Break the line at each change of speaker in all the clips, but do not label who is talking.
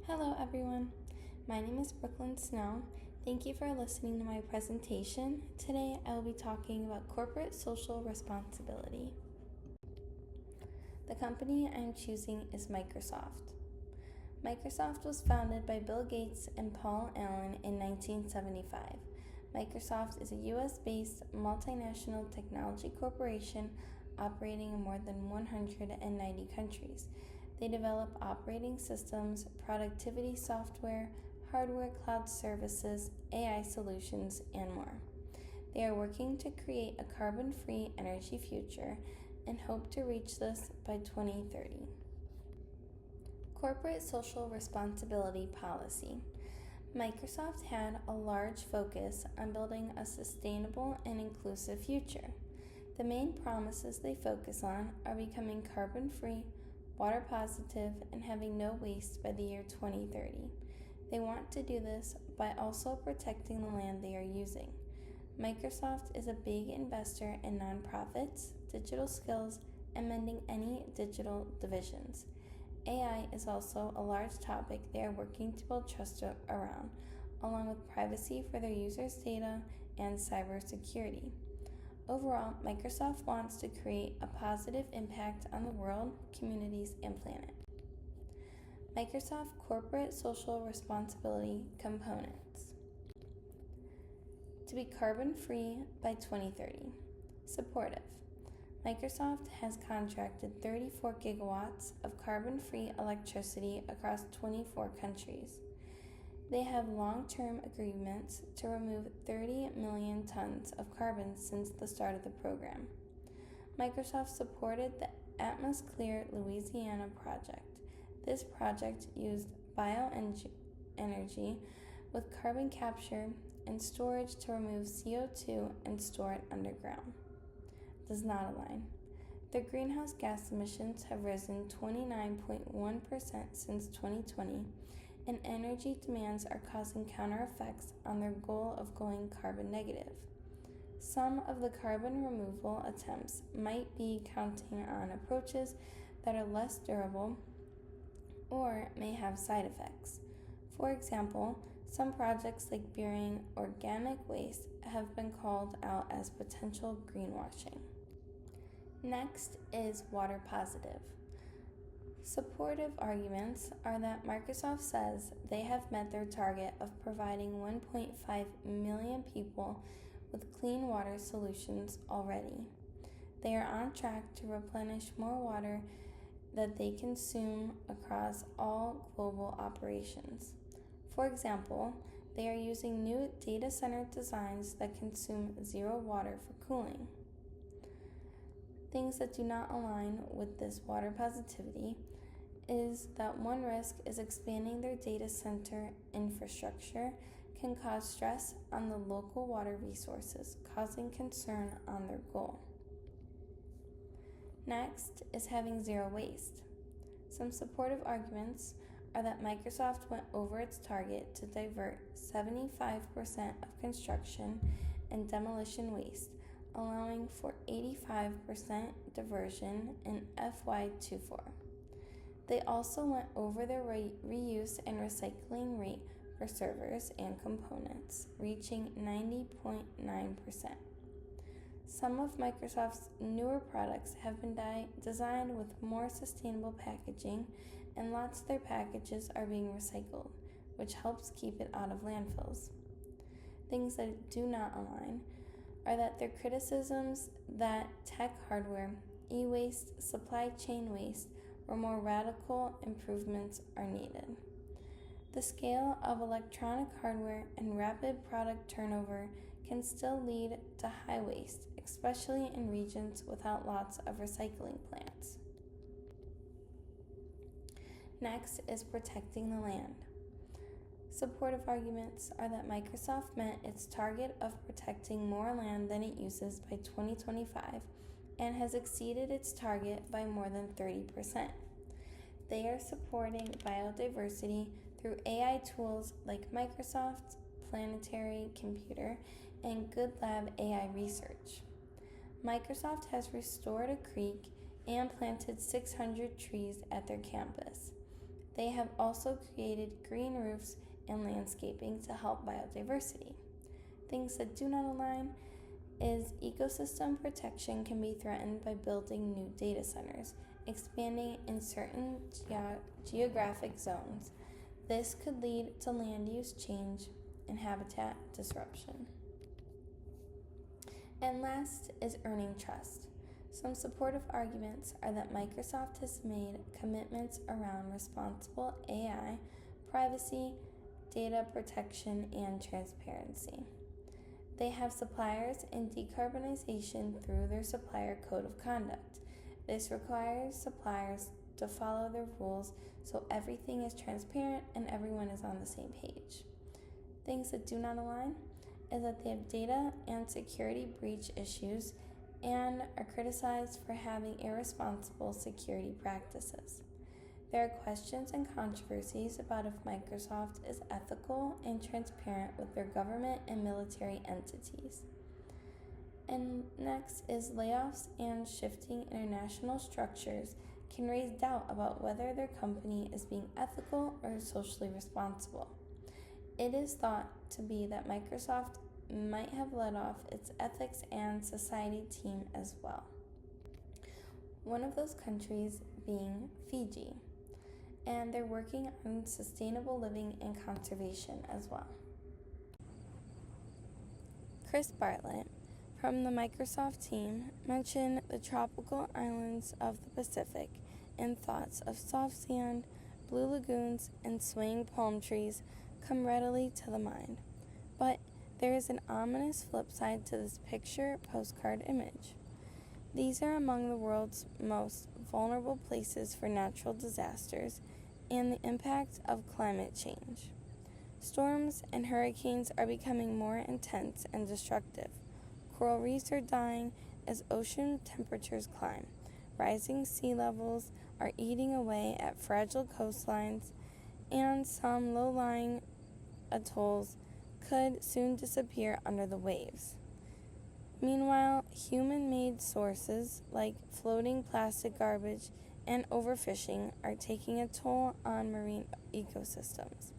Hello everyone, my name is Brooklyn Snow. Thank you for listening to my presentation. Today I will be talking about corporate social responsibility. The company I am choosing is Microsoft. Microsoft was founded by Bill Gates and Paul Allen in 1975. Microsoft is a US-based multinational technology corporation operating in more than 190 countries. They develop operating systems, productivity software, hardware, cloud services, AI solutions, and more. They are working to create a carbon-free energy future and hope to reach this by 2030. Corporate social responsibility policy. Microsoft had a large focus on building a sustainable and inclusive future. The main promises they focus on are becoming carbon-free, water positive, and having no waste by the year 2030. They want to do this by also protecting the land they are using. Microsoft is a big investor in nonprofits, digital skills, and mending any digital divisions. AI is also a large topic they are working to build trust around, along with privacy for their users' data and cybersecurity. Overall, Microsoft wants to create a positive impact on the world, communities, and planet. Microsoft Corporate Social Responsibility Components. To be carbon-free by 2030. Supportive. Microsoft has contracted 34 gigawatts of carbon-free electricity across 24 countries. They have long-term agreements to remove 30 million tons of carbon since the start of the program. Microsoft supported the AtmosClear Louisiana project. This project used bioenergy with carbon capture and storage to remove CO2 and store it underground. Does not align. Their greenhouse gas emissions have risen 29.1% since 2020, and energy demands are causing counter effects on their goal of going carbon negative. Some of the carbon removal attempts might be counting on approaches that are less durable or may have side effects. For example, some projects like burying organic waste have been called out as potential greenwashing. Next is water positive. Supportive arguments are that Microsoft says they have met their target of providing 1.5 million people with clean water solutions already. They are on track to replenish more water that they consume across all global operations. For example, they are using new data center designs that consume zero water for cooling. Things that do not align with this water positivity is that one risk is expanding their data center infrastructure can cause stress on the local water resources, causing concern on their goal. Next is having zero waste. Some supportive arguments are that Microsoft went over its target to divert 75% of construction and demolition waste, allowing for 85% diversion in FY24. They also went over their reuse and recycling rate for servers and components, reaching 90.9%. Some of Microsoft's newer products have been designed with more sustainable packaging, and lots of their packages are being recycled, which helps keep it out of landfills. Things that do not align are that their criticisms that tech hardware, e-waste, supply chain waste, or more radical improvements are needed. The scale of electronic hardware and rapid product turnover can still lead to high waste, especially in regions without lots of recycling plants. Next is protecting the land. Supportive arguments are that Microsoft met its target of protecting more land than it uses by 2025 and has exceeded its target by more than 30%. They are supporting biodiversity through AI tools like Microsoft's Planetary Computer and GoodLab AI research. Microsoft has restored a creek and planted 600 trees at their campus. They have also created green roofs and landscaping to help biodiversity. Things that do not align is ecosystem protection can be threatened by building new data centers, expanding in certain geographic zones. This could lead to land use change and habitat disruption. And last is earning trust. Some supportive arguments are that Microsoft has made commitments around responsible AI, privacy, data protection, and transparency. They have suppliers in decarbonization through their supplier code of conduct. This requires suppliers to follow their rules so everything is transparent and everyone is on the same page. Things that do not align is that they have data and security breach issues and are criticized for having irresponsible security practices. There are questions and controversies about if Microsoft is ethical and transparent with their government and military entities. And next is layoffs and shifting international structures can raise doubt about whether their company is being ethical or socially responsible. It is thought to be that Microsoft might have let off its ethics and society team as well. One of those countries being Fiji, and they're working on sustainable living and conservation as well. Chris Bartlett from the Microsoft team mentioned the tropical islands of the Pacific and thoughts of soft sand, blue lagoons, and swaying palm trees come readily to the mind. But there is an ominous flip side to this picture postcard image. These are among the world's most vulnerable places for natural disasters and the impact of climate change. Storms and hurricanes are becoming more intense and destructive. Coral reefs are dying as ocean temperatures climb. Rising sea levels are eating away at fragile coastlines, and some low-lying atolls could soon disappear under the waves. Meanwhile, human-made sources like floating plastic garbage and overfishing are taking a toll on marine ecosystems.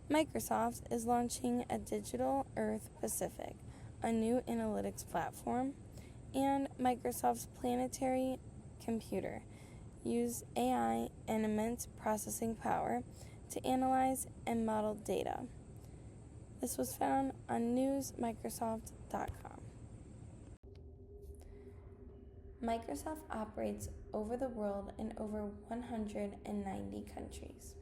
Microsoft is launching a Digital Earth Pacific, a new analytics platform, and Microsoft's Planetary Computer use AI and immense processing power to analyze and model data. This was found on newsmicrosoft.com. Microsoft operates over the world in over 190 countries.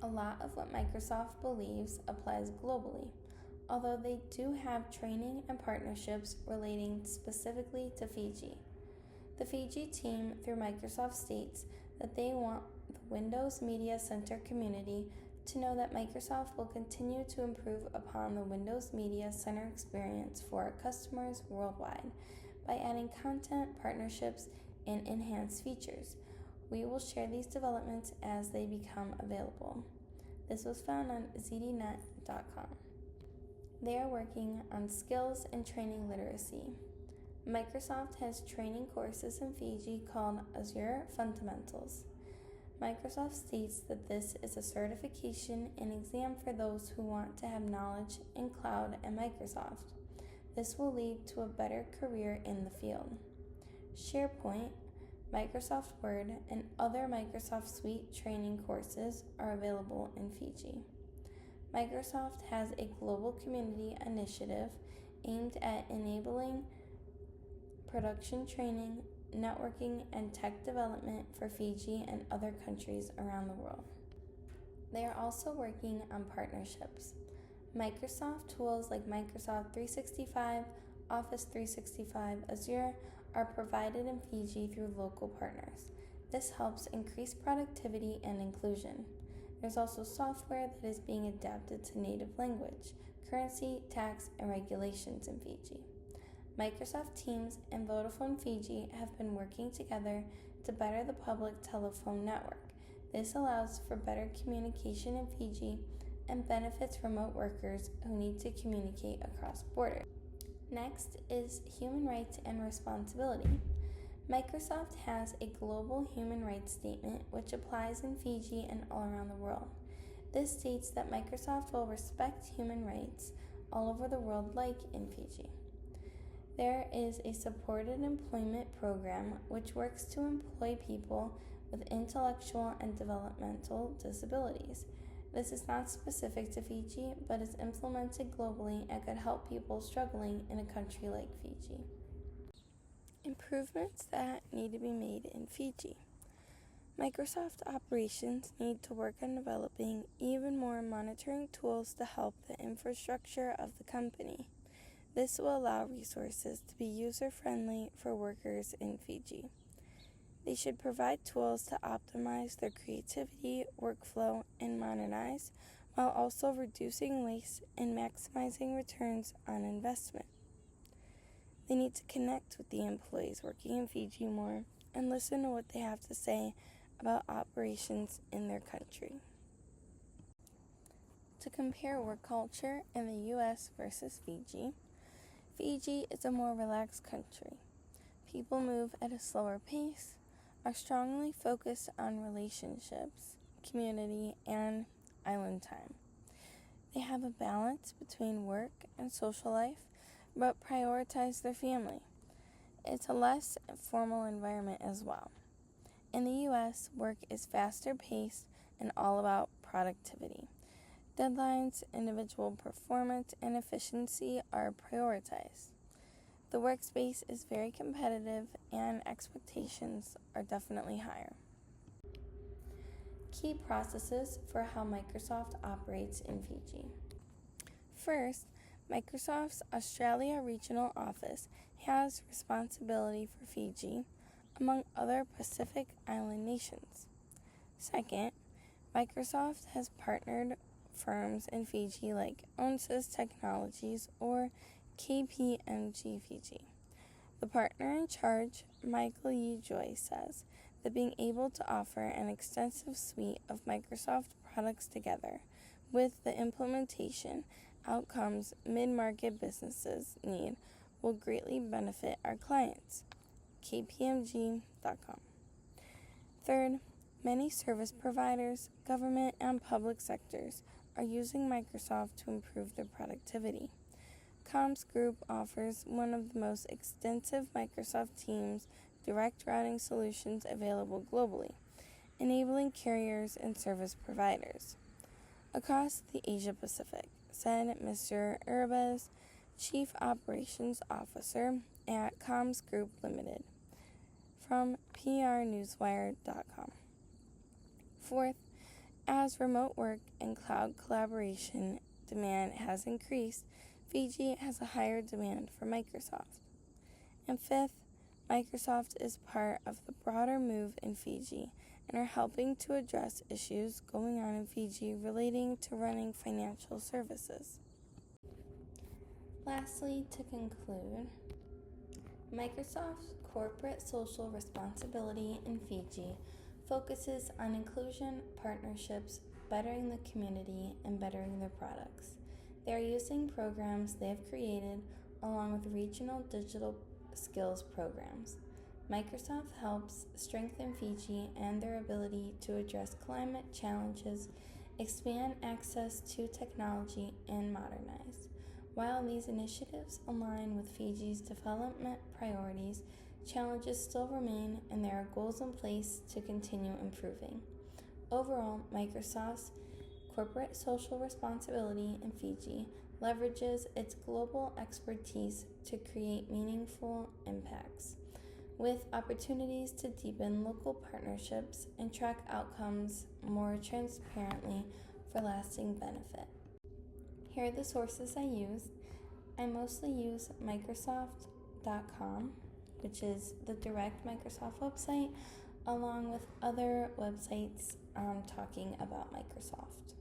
A lot of what Microsoft believes applies globally, although they do have training and partnerships relating specifically to Fiji. The Fiji team through Microsoft states that they want the Windows Media Center community to know that Microsoft will continue to improve upon the Windows Media Center experience for our customers worldwide by adding content, partnerships, and enhanced features. We will share these developments as they become available. This was found on zdnet.com. They are working on skills and training literacy. Microsoft has training courses in Fiji called Azure Fundamentals. Microsoft states that this is a certification and exam for those who want to have knowledge in cloud and Microsoft. This will lead to a better career in the field. SharePoint, Microsoft Word, and other Microsoft Suite training courses are available in Fiji. Microsoft has a global community initiative aimed at enabling production training, networking, and tech development for Fiji and other countries around the world. They are also working on partnerships. Microsoft tools like Microsoft 365, Office 365, Azure are provided in Fiji through local partners. This helps increase productivity and inclusion. There's also software that is being adapted to native language, currency, tax, and regulations in Fiji. Microsoft Teams and Vodafone Fiji have been working together to better the public telephone network. This allows for better communication in Fiji and benefits remote workers who need to communicate across borders. Next is human rights and responsibility. Microsoft has a global human rights statement which applies in Fiji and all around the world. This states that Microsoft will respect human rights all over the world, like in Fiji. There is a supported employment program which works to employ people with intellectual and developmental disabilities. This is not specific to Fiji, but is implemented globally and could help people struggling in a country like Fiji. Improvements that need to be made in Fiji. Microsoft operations need to work on developing even more monitoring tools to help the infrastructure of the company. This will allow resources to be user-friendly for workers in Fiji. They should provide tools to optimize their creativity, workflow, and modernize, while also reducing waste and maximizing returns on investment. They need to connect with the employees working in Fiji more and listen to what they have to say about operations in their country. To compare work culture in the U.S. versus Fiji, Fiji is a more relaxed country. People move at a slower pace, are strongly focused on relationships, community, and island time. They have a balance between work and social life, but prioritize their family. It's a less formal environment as well. In the U.S., work is faster paced and all about productivity. Deadlines, individual performance, and efficiency are prioritized. The workspace is very competitive and expectations are definitely higher. Key processes for how Microsoft operates in Fiji. First, Microsoft's Australia Regional Office has responsibility for Fiji, among other Pacific Island nations. Second, Microsoft has partnered firms in Fiji like Onsys Technologies or KPMG Fiji. The partner in charge, Michael Yee Joy, says that being able to offer an extensive suite of Microsoft products together with the implementation outcomes mid-market businesses need will greatly benefit our clients. KPMG.com. Third, many service providers, government, and public sectors are using Microsoft to improve their productivity. Comms Group offers one of the most extensive Microsoft Teams direct routing solutions available globally, enabling carriers and service providers across the Asia Pacific, said Mr. Urbez, Chief Operations Officer at Comms Group Limited, from prnewswire.com. Fourth, as remote work and cloud collaboration demand has increased, Fiji has a higher demand for Microsoft. And fifth, Microsoft is part of the broader move in Fiji and are helping to address issues going on in Fiji relating to running financial services. Lastly, to conclude, Microsoft's corporate social responsibility in Fiji focuses on inclusion, partnerships, bettering the community, and bettering their products. They are using programs they have created along with regional digital skills programs. Microsoft helps strengthen Fiji and their ability to address climate challenges, expand access to technology, and modernize. While these initiatives align with Fiji's development priorities, challenges still remain and there are goals in place to continue improving. Overall, Microsoft's corporate social responsibility in Fiji leverages its global expertise to create meaningful impacts, with opportunities to deepen local partnerships and track outcomes more transparently for lasting benefit. Here are the sources I used. I mostly use Microsoft.com, which is the direct Microsoft website, along with other websites talking about Microsoft.